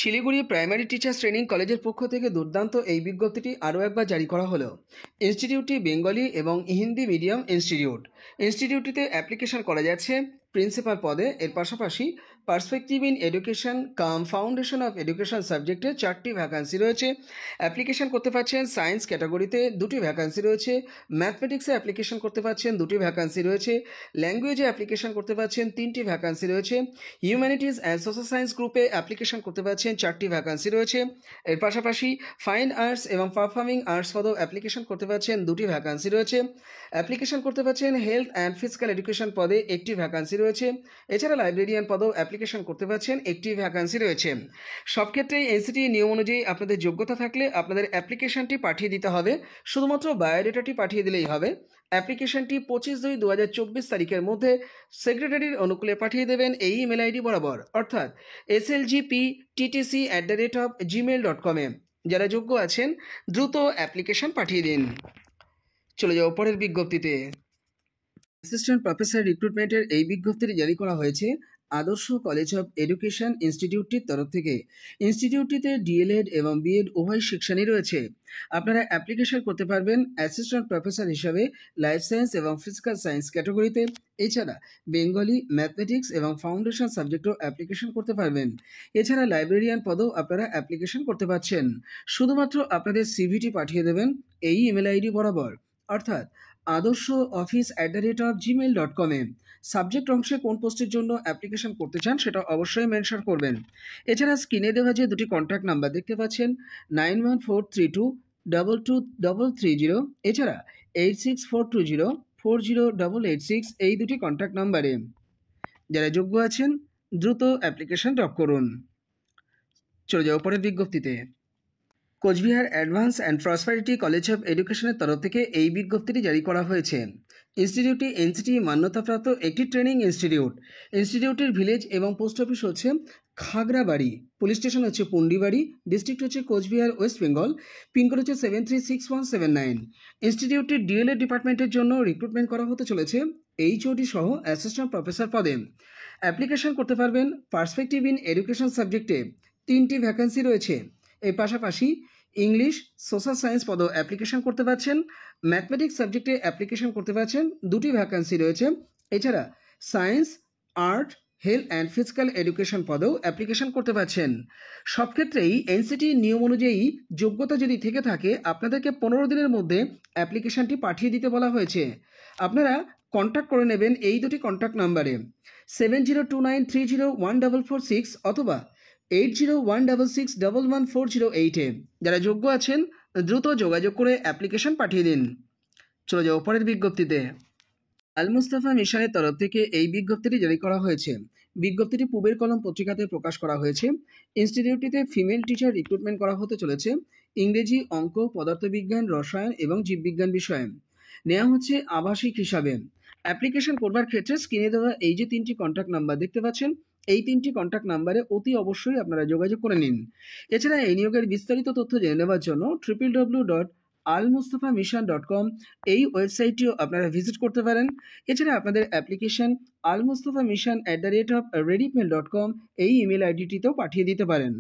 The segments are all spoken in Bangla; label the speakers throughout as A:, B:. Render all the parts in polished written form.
A: শিলিগুড়ি প্রাইমারি টিচার্স ট্রেনিং কলেজের পক্ষ থেকে দুর্দান্ত এই বিজ্ঞপ্তিটি আরও একবার জারি করা হলো। ইনস্টিটিউটটি বেঙ্গলি এবং হিন্দি মিডিয়াম ইনস্টিটিউটটিতে অ্যাপ্লিকেশন করা যাচ্ছে প্রিন্সিপাল পদে। এর পাশাপাশি perspective in education cum foundation of education সাবজেক্টে 4টি ভ্যাকান্সি রয়েছে। অ্যাপ্লিকেশন করতে পারছেন সায়েন্স ক্যাটাগরিতে 2টি ভ্যাকান্সি রয়েছে, ম্যাথমেটিক্সে অ্যাপ্লিকেশন করতে পারছেন 2টি ভ্যাকান্সি রয়েছে, ল্যাঙ্গুয়েজে অ্যাপ্লিকেশন করতে পারছেন 3টি ভ্যাকান্সি রয়েছে, হিউম্যানিটিজ অ্যান্ড সোশ্যাল সায়েন্স গ্রুপে অ্যাপ্লিকেশন করতে পারছেন 4টি ভ্যাকান্সি রয়েছে। এর পাশাপাশি ফাইন আর্টস এবং পারফর্মিং আর্টস পদেও অ্যাপ্লিকেশন করতে পারছেন 2টি ভ্যাকান্সি রয়েছে। অ্যাপ্লিকেশন করতে পারছেন হেলথ অ্যান্ড ফিজিক্যাল এডুকেশন পদে 1টি ভ্যাকান্সি রয়েছে। এছাড়া লাইব্রেরিয়ান পদেও অ্যাপ্লিকেশন করতে পারছেন 1টি ভ্যাকান্সি রয়েছে। সব ক্ষেত্রেই এনসিটি নিয়ম অনুযায়ী আপনাদের যোগ্যতা থাকলে আপনাদের অ্যাপ্লিকেশনটি পাঠিয়ে দিতে হবে, শুধুমাত্র বায়োডেটাটি পাঠিয়ে দিলেই হবে। অ্যাপ্লিকেশনটি 25/2/2024 তারিখের মধ্যে সেক্রেটারির অনুকূলে পাঠিয়ে দেবেন এই ইমেল আইডি বরাবর, অর্থাৎ slgpttc@gmail.com এ। যারা যোগ্য আছেন দ্রুত অ্যাপ্লিকেশন পাঠিয়ে দিন। চলে যাও পরের বিজ্ঞপ্তিতে। অ্যাসিস্ট্যান্ট প্রফেসর রিক্রুটমেন্টের এই বিজ্ঞপ্তিটি জারি করা হয়েছে আদর্শ কলেজ অফ এডুকেশন ইনস্টিটিউটটির তরফ থেকে। ইনস্টিটিউটটিতে ডিএলএড এবং বিএড উভয় সেকশনই রয়েছে। আপনারা অ্যাপ্লিকেশন করতে পারবেন অ্যাসিস্ট্যান্ট প্রফেসর হিসাবে লাইফ সায়েন্স এবং ফিজিক্যাল সায়েন্স ক্যাটাগরিতে। এছাড়া বেঙ্গলি, ম্যাথমেটিক্স এবং ফাউন্ডেশন সাবজেক্টও অ্যাপ্লিকেশন করতে পারবেন। এছাড়া লাইব্রেরিয়ান পদেও আপনারা অ্যাপ্লিকেশন করতে পারছেন। শুধুমাত্র আপনাদের সিভিটি পাঠিয়ে দেবেন এই ইমেল আইডি বরাবর, অর্থাৎ adorshooffice@gmail.com এ। সাবজেক্ট অংশে কোন পোস্টের জন্য অ্যাপ্লিকেশন করতে চান সেটা অবশ্যই মেনশন করবেন। এছাড়া স্ক্রিনে দেওয়া যে 2টি কন্ট্যাক্ট নাম্বার দেখতে পাচ্ছেন 9143222330, এছাড়া 8642040886, এই 2টি কন্ট্যাক্ট নাম্বারে যারা যোগ্য আছেন দ্রুত অ্যাপ্লিকেশন ড্রপ করুন। চলে যাও পরের বিজ্ঞপ্তিতে। Cooch Behar advance and prosperity college of এডুকেশনের তরফ থেকে এই বিজ্ঞপ্তিটি জারি করা হয়েছে। ইনস্টিটিউটটি এনসিটি মান্যতাপ্রাপ্ত একটি ট্রেনিং ইনস্টিটিউট। ইনস্টিটিউটের ভিলেজ এবং পোস্ট অফিস হচ্ছে খাগড়াবাড়ি, পুলিশ স্টেশন হচ্ছে পুন্ডিবাড়ি, ডিস্ট্রিক্ট হচ্ছে কোচবিহার, ওয়েস্ট বেঙ্গল, পিনকোড হচ্ছে 736179। ইনস্টিটিউটটির ডিএলএড ডিপার্টমেন্টের জন্য রিক্রুটমেন্ট করা হতে চলেছে এইচওডি সহ অ্যাসিস্ট্যান্ট প্রফেসর পদে। অ্যাপ্লিকেশন করতে পারবেন পার্সপেক্টিভ ইন এডুকেশন সাবজেক্টে 3টি ভ্যাকান্সি রয়েছে। এর পাশাপাশি ইংলিশ, সোশ্যাল সায়েন্স পদেও অ্যাপ্লিকেশন করতে পারছেন। ম্যাথমেটিক্স সাবজেক্টে অ্যাপ্লিকেশন করতে পারছেন, 2টি ভ্যাকান্সি রয়েছে। এছাড়া science, art, health and physical education পদেও অ্যাপ্লিকেশন করতে পারছেন। সব ক্ষেত্রেই এনসিটি নিয়ম অনুযায়ী যোগ্যতা যদি থেকে থাকে আপনাদেরকে 15 দিনের মধ্যে অ্যাপ্লিকেশনটি পাঠিয়ে দিতে বলা হয়েছে। আপনারা কন্ট্যাক্ট করে নেবেন এই 2টি কন্ট্যাক্ট নাম্বারে 7029301446 অথবা 8016611408-এ। যারা যোগ্য আছেন দ্রুত যোগাযোগ করে অ্যাপ্লিকেশন পাঠিয়ে দিন। চলে যাও পরের বিজ্ঞপ্তিতে। আল মুস্তাফা মিশনের তরফ থেকে এই বিজ্ঞপ্তিটি জারি করা হয়েছে। বিজ্ঞপ্তিটি পূবের কলম পত্রিকাতে প্রকাশ করা হয়েছে। ইনস্টিটিউটটিতে ফিমেল টিচার রিক্রুটমেন্ট করা হতে চলেছে ইংরেজি, অঙ্ক, পদার্থবিজ্ঞান, রসায়ন এবং জীববিজ্ঞান বিষয়ে। নেওয়া হচ্ছে আবাসিক হিসাবে। অ্যাপ্লিকেশন করবার ক্ষেত্রে স্ক্রিনে দেওয়া এই যে 3টি কন্ট্যাক্ট নাম্বার দেখতে পাচ্ছেন, এই 3টি কন্ট্যাক্ট নাম্বারে অতি অবশ্যই আপনারা যোগাযোগ করে নিন। এছাড়া এই নিয়োগের বিস্তারিত তথ্য জেনে নেওয়ার জন্য www.almustafamishan.com এই ওয়েবসাইটটিও আপনারা ভিজিট করতে পারেন। এছাড়া আপনাদের অ্যাপ্লিকেশন almustafamishan@redipmail.com এই ইমেল আইডিটিতেও পাঠিয়ে দিতে পারেন।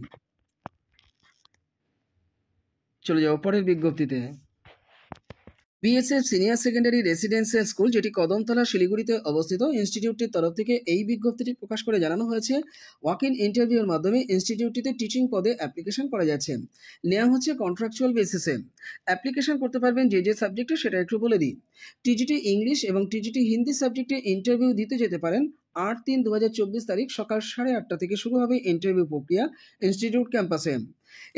A: চলে যাও পরের বিজ্ঞপ্তিতে। BSF senior secondary residential school, যেটি কদমতলা শিলিগুড়িতে অবস্থিত, ইনস্টিটিউটটির তরফ থেকে এই বিজ্ঞপ্তিটি প্রকাশ করে জানানো হয়েছে ওয়াক ইন ইন্টারভিউর মাধ্যমে ইনস্টিটিউটটিতে টিচিং পদে অ্যাপ্লিকেশন করা যাচ্ছে। নেওয়া হচ্ছে কন্ট্রাকচুয়াল বেসিসে। অ্যাপ্লিকেশন করতে পারবেন যে সাবজেক্টে সেটা একটু বলে দিই। টিজিটি ইংলিশ এবং টিজিটি হিন্দি সাবজেক্টে ইন্টারভিউ দিতে যেতে পারেন 8/3/2024 তারিখ সকাল 8:30 থেকে শুরু হবে ইন্টারভিউ প্রক্রিয়া ইনস্টিটিউট ক্যাম্পাসে।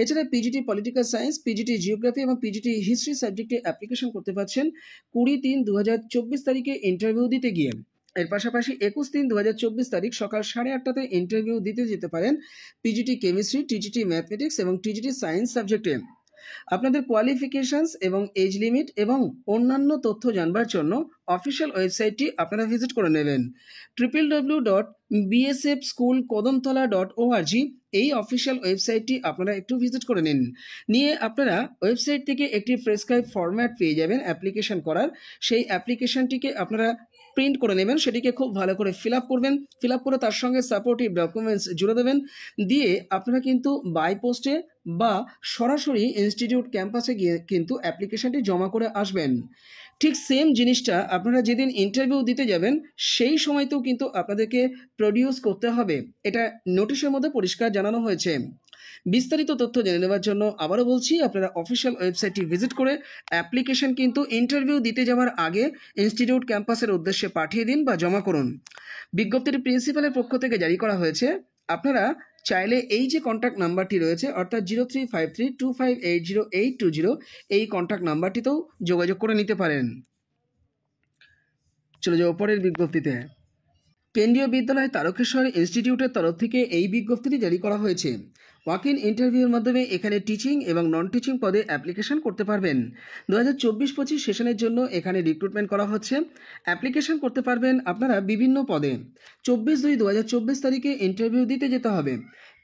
A: এছাড়া PGT political science, PGT geography এবং পিজিটি হিস্ট্রি সাবজেক্টে অ্যাপ্লিকেশন করতে পারছেন 20/3/2024 তারিখে ইন্টারভিউ দিতে গিয়ে। এর পাশাপাশি 21/3/2024 তারিখ সকাল 8:30টাতে ইন্টারভিউ দিতে যেতে পারেন পিজিটি কেমিস্ট্রি, টিজিটি ম্যাথমেটিক্স এবং টিজিটি সায়েন্স সাবজেক্টে। আপনাদের কোয়ালিফিকেশনস এবং এজ লিমিট এবং অন্যান্য তথ্য জানবার জন্য অফিসিয়াল ওয়েবসাইটটি আপনারা ভিজিট করে নেবেন www.bsfschoolkodamtala.org এই অফিসিয়াল ওয়েবসাইটটি আপনারা একটু ভিজিট করে নিন। নিয়ে আপনারা ওয়েবসাইট থেকে একটি প্রেসক্রাইব ফরম্যাট পেয়ে যাবেন অ্যাপ্লিকেশন করার। সেই অ্যাপ্লিকেশনটিকে আপনারা প্রিন্ট করে নেবেন, সেটিকে খুব ভালো করে ফিল আপ করবেন। ফিল আপ করে তার সঙ্গে সাপোর্টিভ ডকুমেন্টস জুড়ে দেবেন। দিয়ে আপনারা কিন্তু বাই পোস্টে বা সরাসরি ইনস্টিটিউট ক্যাম্পাসে গিয়ে কিন্তু অ্যাপ্লিকেশনটি জমা করে আসবেন। ঠিক সেম জিনিসটা আপনারা যেদিন ইন্টারভিউ দিতে যাবেন সেই সময়তেও কিন্তু আপনাদেরকে প্রডিউস করতে হবে। এটা নোটিশের মধ্যে পরিষ্কার জানানো হয়েছে। বিস্তারিত তথ্য জেনে নেওয়ার জন্য আবারও বলছি, আপনারা অফিসিয়াল ওয়েবসাইটটি ভিজিট করে অ্যাপ্লিকেশন কিন্তু ইন্টারভিউ দিতে যাওয়ার আগে ইনস্টিটিউট ক্যাম্পাসের উদ্দেশ্যে পাঠিয়ে দিন বা জমা করুন। বিজ্ঞপ্তিটি প্রিন্সিপালের পক্ষ থেকে জারি করা হয়েছে। আপনারা চাইলে এই যে কন্ট্যাক্ট নাম্বারটি রয়েছে অর্থাৎ 0353258080 এই কন্ট্যাক্ট নাম্বারটিতেও যোগাযোগ করে নিতে পারেন। চলে যাও পরের বিজ্ঞপ্তিতে। কেন্দ্রীয় বিদ্যালয় তারকেশ্বর ইনস্টিটিউটের তরফ থেকে এই বিজ্ঞপ্তিটি জারি করা হয়েছে। ওয়াক ইন ইন্টারভিউর মাধ্যমে এখানে টিচিং এবং নন টিচিং পদে অ্যাপ্লিকেশন করতে পারবেন। 2024-25 সেশনের জন্য এখানে রিক্রুটমেন্ট করা হচ্ছে। অ্যাপ্লিকেশন করতে পারবেন আপনারা বিভিন্ন পদে। 24/2/2024 তারিখে ইন্টারভিউ দিতে যেতে হবে।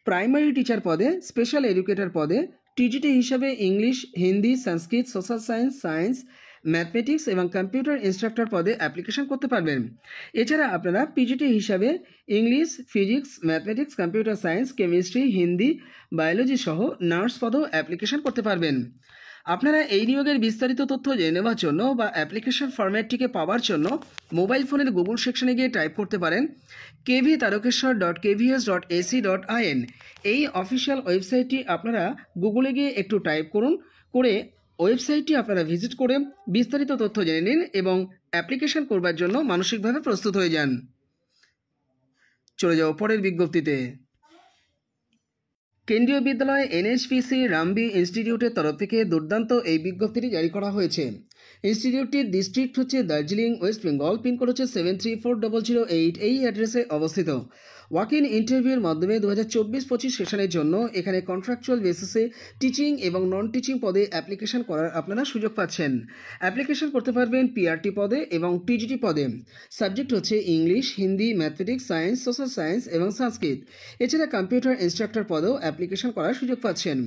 A: প্রাইমারি টিচার পদে, স্পেশাল এডুকেটর পদে, টিজিটি হিসাবে ইংলিশ, হিন্দি, সংস্কৃত, সোশ্যাল সায়েন্স, ম্যাথমেটিক্স এবং কম্পিউটার ইনস্ট্রাক্টর পদে অ্যাপ্লিকেশন করতে পারবেন। এছাড়া আপনারা পিজিটি হিসাবে English, physics, mathematics, computer science, chemistry, Hindi, biology সহ নার্স পদেও অ্যাপ্লিকেশন করতে পারবেন। আপনারা এই নিয়োগের বিস্তারিত তথ্য জেনে নেওয়ার জন্য বা অ্যাপ্লিকেশন ফরম্যাটটিকে পাওয়ার জন্য মোবাইল ফোনের গুগল সেকশনে গিয়ে টাইপ করতে পারেন kvtarakeshwar.kvs.ac.in। এই অফিসিয়াল ওয়েবসাইটটি আপনারা গুগলে গিয়ে একটু টাইপ করুন, করে ওয়েবসাইটটি আপনারা ভিজিট করে বিস্তারিত তথ্য জেনে নিন এবং অ্যাপ্লিকেশন করবার জন্য মানসিকভাবে প্রস্তুত হয়ে যান। চলে যাও পরের বিজ্ঞপ্তিতে। কেন্দ্রীয় বিদ্যালয় NHPC রামবি ইনস্টিটিউটের তরফ থেকে দুর্দান্ত এই বিজ্ঞপ্তিটি জারি করা হয়েছে। ইনস্টিটিউটটির ডিস্ট্রিক্ট হচ্ছে দার্জিলিং, ওয়েস্ট বেঙ্গল। পিনকোড হচ্ছে 734008। এই অ্যাড্রেসে অবস্থিত। ওয়াক ইন ইন্টারভিউর মাধ্যমে 2024-25 সেশনের জন্য এখানে কন্ট্রাকচুয়াল বেসিসে টিচিং এবং নন টিচিং পদে অ্যাপ্লিকেশন করার আপনারা সুযোগ পাচ্ছেন। অ্যাপ্লিকেশন করতে পারবেন PRT পদে এবং TGT পদে। সাবজেক্ট হচ্ছে English, Hindi, mathematics, science, social science এবং সংস্কৃত। এছাড়া কম্পিউটার ইনস্ট্রাক্টর পদেও অ্যাপ্লিকেশন করার সুযোগ পাচ্ছেন।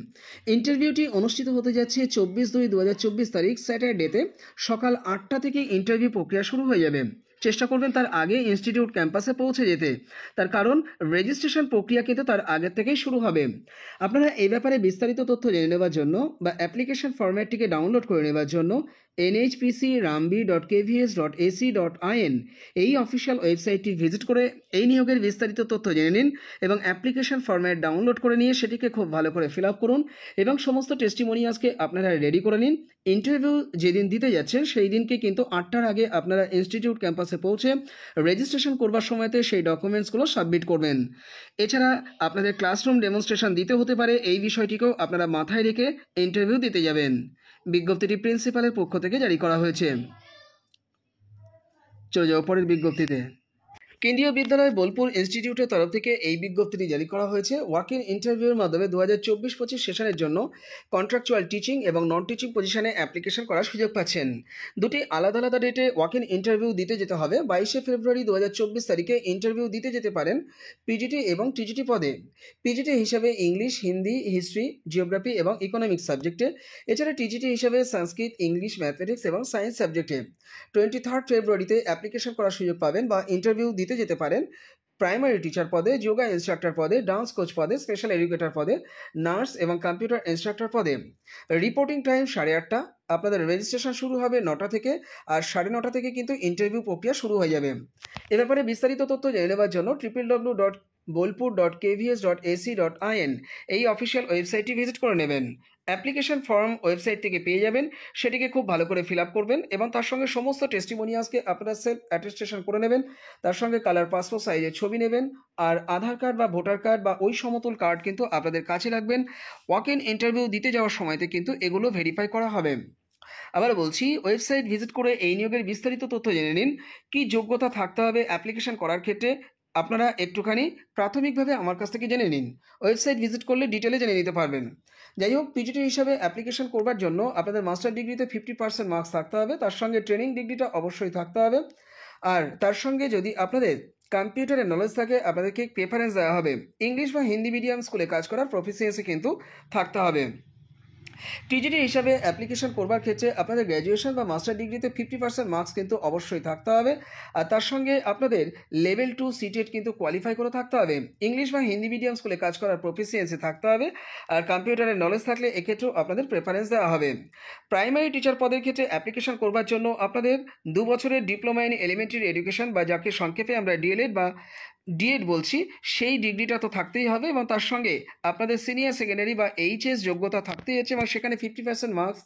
A: ইন্টারভিউটি অনুষ্ঠিত হতে যাচ্ছে 24/2/2024 তারিখ স্যাটারডেতে সকাল 8টা থেকে ইন্টারভিউ প্রক্রিয়া শুরু হয়ে যাবে। চেষ্টা করবেন তার আগে ইনস্টিটিউট ক্যাম্পাসে পৌঁছে যেতে, তার কারণ রেজিস্ট্রেশন প্রক্রিয়া কিন্তু তার আগের থেকেই শুরু হবে। আপনারা এই ব্যাপারে বিস্তারিত তথ্য জেনে নেওয়ার জন্য বা অ্যাপ্লিকেশন ফরম্যাটটিকে ডাউনলোড করে নেওয়ার জন্য nhpcrambi.kvs.ac.in এই অফিসিয়াল ওয়েবসাইটটি ভিজিট করে এই নিয়োগের বিস্তারিত তথ্য জেনে নিন এবং অ্যাপ্লিকেশন ফরম্যাট ডাউনলোড করে নিয়ে সেটিকে খুব ভালো করে ফিল আপ করুন এবং সমস্ত টেস্টিমোনিয়ালসকে আপনারা রেডি করে নিন। ইন্টারভিউ যেদিন দিতে যাচ্ছেন সেই দিনকে কিন্তু 8টার আগে আপনারা ইনস্টিটিউট ক্যাম্পাসে পৌঁছে রেজিস্ট্রেশন করবার সময়তে সেই ডকুমেন্টসগুলো সাবমিট করবেন। এছাড়া আপনাদের ক্লাসরুম ডেমনস্ট্রেশন দিতে হতে পারে, এই বিষয়টিকেও আপনারা মাথায় রেখে ইন্টারভিউ দিতে যাবেন। বিজ্ঞপ্তিটি প্রিন্সিপালের পক্ষ থেকে জারি করা হয়েছে। চলে যাও পরের বিজ্ঞপ্তিতে। কেন্দ্রীয় বিদ্যালয় বোলপুর ইনস্টিটিউটের তরফ থেকে এই বিজ্ঞপ্তিটি জারি করা হয়েছে। ওয়াক ইন ইন্টারভিউর মাধ্যমে 2024-25 সেশনের জন্য কন্ট্রাকচুয়াল টিচিং এবং নন টিচিং পজিশনে অ্যাপ্লিকেশন করার সুযোগ পাচ্ছেন। দুটি আলাদা আলাদা ডেটে ওয়াক ইন ইন্টারভিউ দিতে যেতে হবে। 22শে ফেব্রুয়ারি 2024 তারিখে ইন্টারভিউ দিতে যেতে পারেন পিজিটি এবং টিজিটি পদে। পিজিটি হিসাবে ইংলিশ, হিন্দি, হিস্ট্রি, জিওগ্রাফি এবং ইকোনমিক্স সাবজেক্টে। এছাড়া টিজিটি হিসাবে সংস্কৃত, ইংলিশ, ম্যাথমেটিক্স এবং সায়েন্স সাবজেক্টে। 23 ফেব্রুয়ারিতে অ্যাপ্লিকেশন করার সুযোগ পাবেন বা ইন্টারভিউ দিতে যেতে পারেন প্রাইমারি টিচার পদে, যোগা ইনস্ট্রাক্টর পদে, ডান্স কোচ পদে, স্পেশাল এডুকেটর পদে, নার্স এবং কম্পিউটার ইনস্ট্রাক্টর পদে। Reporting time 8:30। আপনাদের রেজিস্ট্রেশন শুরু হবে 9টা থেকে, আর 9:30 থেকে কিন্তু ইন্টারভিউ প্রক্রিয়া শুরু হয়ে যাবে। এ ব্যাপারে বিস্তারিত তথ্য জেনে নেওয়ার জন্য www.bolpur.kvs.ac.in এই অফিসিয়াল ওয়েবসাইটটি ভিজিট করে নেবেন। অ্যাপ্লিকেশন ফর্ম ওয়েবসাইট থেকে পেয়ে যাবেন, সেটিকে খুব ভালো করে ফিল আপ করবেন এবং তার সঙ্গে সমস্ত টেস্টিমোনিয়ালসকে আপনারা সেলফ অ্যাটেস্টেশন করে নেবেন। তার সঙ্গে কালার পাসপোর্ট সাইজের ছবি নেবেন, আর আধার কার্ড বা ভোটার কার্ড বা ওই সমতুল কার্ড কিন্তু আপনাদের কাছে রাখবেন। ওয়াক ইন ইন্টারভিউ দিতে যাওয়ার সময়তে কিন্তু এগুলো ভেরিফাই করা হবে। আবার বলছি, ওয়েবসাইট ভিজিট করে এই নিয়োগের বিস্তারিত তথ্য জেনে নিন। কি যোগ্যতা থাকতে হবে অ্যাপ্লিকেশন করার ক্ষেত্রে আপনারা একটুখানি প্রাথমিকভাবে আমার কাছ থেকে জেনে নিন। ওয়েবসাইট ভিজিট করলে ডিটেলে জেনে নিতে পারবেন। যাই হোক, পিজিটি হিসাবে অ্যাপ্লিকেশন করবার জন্য আপনাদের মাস্টার ডিগ্রিতে 50% মার্কস থাকতে হবে, তার সঙ্গে ট্রেনিং ডিগ্রিটা অবশ্যই থাকতে হবে, আর তার সঙ্গে যদি আপনাদের কম্পিউটারের নলেজ থাকে আপনাদেরকে প্রেফারেন্স দেওয়া হবে। ইংলিশ বা হিন্দি মিডিয়াম স্কুলে কাজ করার প্রফিসিয়েন্সি কিন্তু থাকতে হবে। টিজিটি হিসাবে অ্যাপ্লিকেশন করবার ক্ষেত্রে আপনাদের গ্র্যাজুয়েশন বা মাস্টার ডিগ্রিতে 50% মার্কস কিন্তু অবশ্যই থাকতে হবে, আর তার সঙ্গে আপনাদের লেভেল 2 সিটেট কিন্তু কোয়ালিফাই করে থাকতে হবে। ইংলিশ বা হিন্দি মিডিয়াম স্কুলে কাজ করার প্রফিসিয়েন্সি থাকতে হবে, আর কম্পিউটারের নলেজ থাকলে এক্ষেত্রেও আপনাদের প্রেফারেন্স দেওয়া হবে। প্রাইমারি টিচার পদের ক্ষেত্রে অ্যাপ্লিকেশন করবার জন্য আপনাদের 2 বছরের ডিপ্লোমা ইন এলিমেন্টারি এডুকেশন বা যাকে সংক্ষেপে আমরা ডিএলএড বা ডিএড বলছি, সেই ডিগ্রিটা তো থাকতেই হবে, এবং তার সঙ্গে আপনাদের সিনিয়র সেকেন্ডারি বা এইচএস যোগ্যতা থাকতেই হচ্ছে, এবং সেখানে 50% মার্কস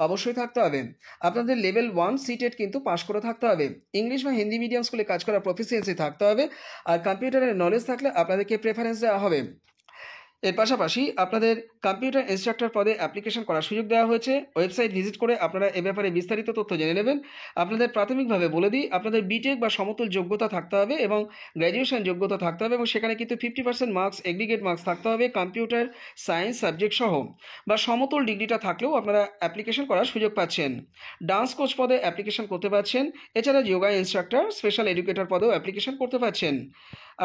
A: অবশ্যই থাকতে হবে। আপনাদের লেভেল 1 সিটেট কিন্তু পাস করে থাকতে হবে। ইংলিশ বা হিন্দি মিডিয়াম স্কুলে কাজ করার প্রফিসিয়েন্সি থাকতে হবে, আর কম্পিউটারের নলেজ থাকলে আপনাদেরকে প্রেফারেন্স দেওয়া হবে। এর পাশাপাশি আপনাদের কম্পিউটার ইনস্ট্রাক্টর পদে অ্যাপ্লিকেশন করার সুযোগ দেওয়া হয়েছে। ওয়েবসাইট ভিজিট করে আপনারা এ ব্যাপারে বিস্তারিত তথ্য জেনে নেবেন। আপনাদের প্রাথমিকভাবে বলে দিই, আপনাদের বিটেক বা সমতুল যোগ্যতা থাকতে হবে এবং গ্র্যাজুয়েশন যোগ্যতা থাকতে হবে, এবং সেখানে কিন্তু 50% মার্কস এগ্রিগেট মার্কস থাকতে হবে কম্পিউটার সায়েন্স সাবজেক্ট সহ, বা সমতুল ডিগ্রিটা থাকলেও আপনারা অ্যাপ্লিকেশন করার সুযোগ পাচ্ছেন। ডান্স কোচ পদে অ্যাপ্লিকেশন করতে পারছেন। এছাড়া যোগা ইনস্ট্রাক্টর, স্পেশাল এডুকেটর পদেও অ্যাপ্লিকেশন করতে পারছেন।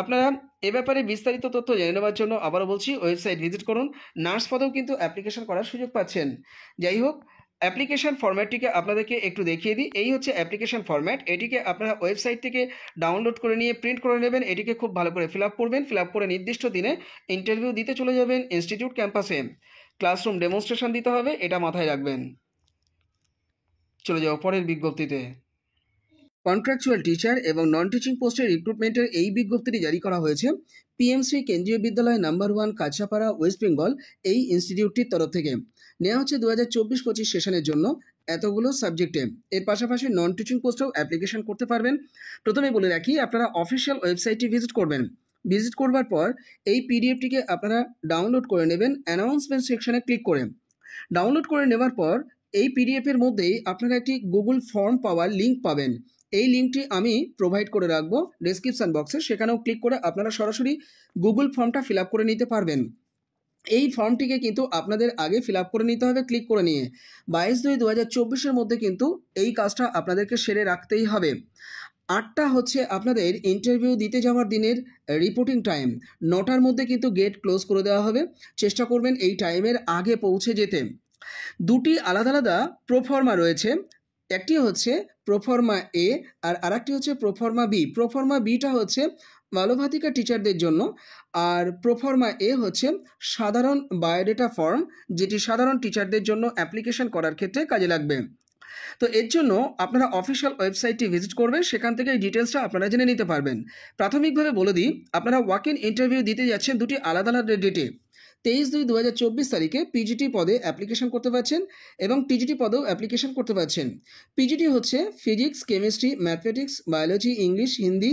A: আপনারা এ ব্যাপারে বিস্তারিত তথ্য জেনে নেওয়ার জন্য আবারও বলছি, ওয়েবসাইট ভিজিট করুন। নার্স পদেও কিন্তু অ্যাপ্লিকেশন করার সুযোগ পাচ্ছেন। যাই হোক, অ্যাপ্লিকেশন ফরম্যাটটিকে আপনাদেরকে একটু দেখিয়ে দিই। এই হচ্ছে অ্যাপ্লিকেশন ফরম্যাট। এটিকে আপনারা ওয়েবসাইট থেকে ডাউনলোড করে নিয়ে প্রিন্ট করে নেবেন। এটিকে খুব ভালো করে ফিল আপ করবেন। ফিল আপ করে নির্দিষ্ট দিনে ইন্টারভিউ দিতে চলে যাবেন ইনস্টিটিউট ক্যাম্পাসে। ক্লাসরুম ডেমনস্ট্রেশন দিতে হবে, এটা মাথায় রাখবেন। চলে যাও পরের বিজ্ঞপ্তিতে। কন্ট্রাকচুয়াল টিচার এবং নন টিচিং পোস্টের রিক্রুটমেন্টের এই বিজ্ঞপ্তিটি জারি করা হয়েছে পিএমসি কেন্দ্রীয় বিদ্যালয় নাম্বার 1 কাছাপাড়া, ওয়েস্ট বেঙ্গল, এই ইনস্টিটিউটটির তরফ থেকে। নেওয়া হচ্ছে 2024-25 সেশনের জন্য এতগুলো সাবজেক্টে। এর পাশাপাশি নন টিচিং পোস্টেও অ্যাপ্লিকেশন করতে পারবেন। প্রথমে বলে রাখি, আপনারা অফিসিয়াল ওয়েবসাইটটি ভিজিট করবেন। ভিজিট করবার পর এই পিডিএফটিকে আপনারা ডাউনলোড করে নেবেন অ্যানাউন্সমেন্ট সেকশনে ক্লিক করে। ডাউনলোড করে নেওয়ার পর এই পিডিএফের মধ্যেই আপনারা একটি গুগল ফর্ম পাওয়ার লিঙ্ক পাবেন। এই লিঙ্কটি আমি প্রোভাইড করে রাখবো ডেসক্রিপশন বক্সে, সেখানেও ক্লিক করে আপনারা সরাসরি গুগল ফর্মটা ফিল আপ করে নিতে পারবেন। এই ফর্মটিকে কিন্তু আপনাদের আগে ফিল আপ করে নিতে হবে ক্লিক করে নিয়ে। 22/2/2024 মধ্যে কিন্তু এই কাজটা আপনাদেরকে সেরে রাখতেই হবে। 8টা হচ্ছে আপনাদের ইন্টারভিউ দিতে যাওয়ার দিনের রিপোর্টিং টাইম। 9টার মধ্যে কিন্তু গেট ক্লোজ করে দেওয়া হবে। চেষ্টা করবেন এই টাইমের আগে পৌঁছে যেতে। দুটি আলাদা আলাদা প্রোফর্মা রয়েছে। একটি হচ্ছে প্রোফর্মা এ আর আরেকটি হচ্ছে প্রোফর্মা বি। প্রোফর্মা বিটা হচ্ছে বালভাতিকা টিচারদের জন্য, আর প্রোফর্মা এ হচ্ছে সাধারণ বায়োডেটা ফর্ম, যেটি সাধারণ টিচারদের জন্য অ্যাপ্লিকেশন করার ক্ষেত্রে কাজে লাগবে। তো এর জন্য আপনারা অফিসিয়াল ওয়েবসাইটটি ভিজিট করবেন, সেখান থেকে এই ডিটেলসটা আপনারা জেনে নিতে পারবেন। প্রাথমিকভাবে বলে দিই, আপনারা ওয়াক ইন ইন্টারভিউ দিতে যাচ্ছেন দুটি আলাদা আলাদা ডেটে। 23/2/2024 তারিখে পিজিটি পদে অ্যাপ্লিকেশন করতে পারছেন এবং টিজিটি পদেও অ্যাপ্লিকেশন করতে পারছেন। পিজিটি হচ্ছে physics, chemistry, mathematics, biology, English, Hindi,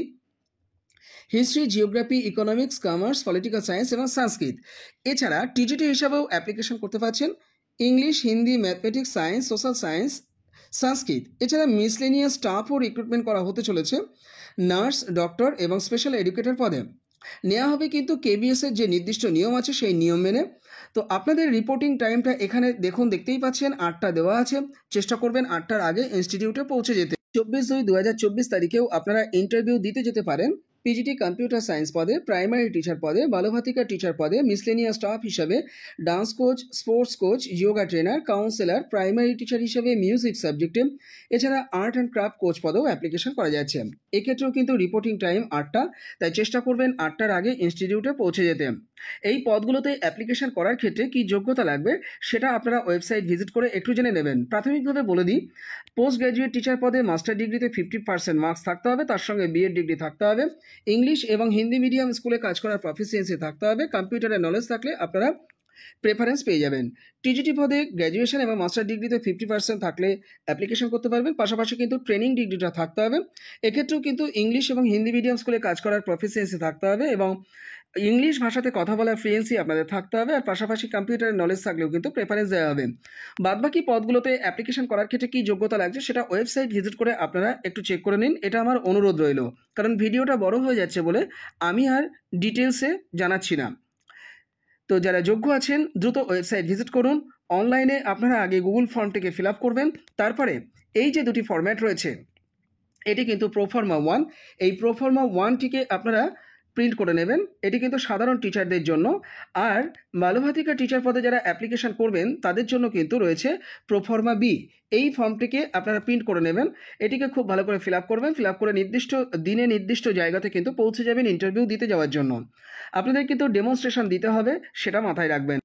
A: history, geography, economics, commerce, political science এবং সংস্কৃত। এছাড়া টিজিটি হিসাবেও অ্যাপ্লিকেশন করতে পারছেন English, Hindi, mathematics, science, social science, Sanskrit. এছাড়া মিসলেনিয়াস স্টাফও রিক্রুটমেন্ট করা হতে চলেছে নার্স, ডক্টর এবং স্পেশাল এডুকেটর পদে। নেওয়া হবে কিন্তু কেবিএসের যে নির্দিষ্ট নিয়ম আছে সেই নিয়ম মেনে। তো আপনাদের রিপোর্টিং টাইমটা এখানে দেখতেই পাচ্ছেন 8টা দেওয়া আছে। চেষ্টা করবেন 8টার আগে ইনস্টিটিউটে পৌঁছে যেতে। 24/2/2024 তারিখেও আপনারা ইন্টারভিউ দিতে যেতে পারেন পিজিটি কম্পিউটার সায়েন্স পদে, প্রাইমারি টিচার পদে, বালভাতিকা টিচার পদে, মিসলেনিয়াস স্টাফ হিসাবে, dance coach, sports coach, yoga trainer, counsellor, primary teacher হিসাবে মিউজিক সাবজেক্টে। এছাড়া আর্ট অ্যান্ড ক্রাফট কোচ পদেও অ্যাপ্লিকেশন করা যাচ্ছে। এক্ষেত্রেও কিন্তু রিপোর্টিং টাইম 8টা, তাই চেষ্টা করবেন 8টার আগে ইনস্টিটিউটে পৌঁছে যেতে। এই পদগুলোতে অ্যাপ্লিকেশন করার ক্ষেত্রে কি যোগ্যতা লাগবে সেটা আপনারা ওয়েবসাইট ভিজিট করে একটু জেনে নেবেন। প্রাথমিকভাবে বলে দিই, পোস্ট গ্র্যাজুয়েট টিচার পদে মাস্টার ডিগ্রিতে 50% মার্কস থাকতে হবে, তার সঙ্গে বিএড ডিগ্রি থাকতে হবে, ইংলিশ এবং হিন্দি মিডিয়াম স্কুলে কাজ করার প্রফিসিয়েন্সি থাকতে হবে, কম্পিউটারের নলেজ থাকলে আপনারা প্রেফারেন্স পেয়ে যাবেন। টিজিটি পদে গ্র্যাজুয়েশন এবং মাস্টার ডিগ্রিতে 50% থাকলে অ্যাপ্লিকেশন করতে পারবেন। পাশাপাশি কিন্তু ট্রেনিং ডিগ্রিটা থাকতে হবে। এক্ষেত্রেও কিন্তু ইংলিশ এবং হিন্দি মিডিয়াম স্কুলে কাজ করার প্রফিসিয়েন্সি থাকতে হবে এবং ইংলিশ ভাষাতে কথা বলার ফ্লুয়েন্সি আপনাদের থাকতে হবে, আর পাশাপাশি কম্পিউটারের নলেজ থাকলেও কিন্তু প্রেফারেন্স দেওয়া হবে। বাদবাকি পদগুলোতে অ্যাপ্লিকেশন করার ক্ষেত্রে কী যোগ্যতা লাগছে সেটা ওয়েবসাইট ভিজিট করে আপনারা একটু চেক করে নিন, এটা আমার অনুরোধ রইল। কারণ ভিডিওটা বড় হয়ে যাচ্ছে বলে আমি আর ডিটেলসে জানাচ্ছি না। তো যারা যোগ্য আছেন দ্রুত ওয়েবসাইট ভিজিট করুন। অনলাইনে আপনারা আগে গুগল ফর্মটিকে ফিল আপ করবেন, তারপরে এই যে দুটি ফরম্যাট রয়েছে এটি কিন্তু প্রোফর্মা 1, এই প্রোফর্মা 1টিকে আপনারা প্রিন্ট করে নেবেন। এটি কিন্তু সাধারণ টিচারদের জন্য। আর বালভাতিকা টিচার পদে যারা অ্যাপ্লিকেশন করবেন তাদের জন্য কিন্তু রয়েছে প্রোফর্মা বি। এই ফর্মটিকে আপনারা প্রিন্ট করে নেবেন। এটিকে খুব ভালো করে ফিল আপ করবেন। ফিল আপ করে নির্দিষ্ট দিনে নির্দিষ্ট জায়গাতে কিন্তু পৌঁছে যাবেন ইন্টারভিউ দিতে যাওয়ার জন্য। আপনাদের কিন্তু ডেমনস্ট্রেশন দিতে হবে, সেটা মাথায় রাখবেন।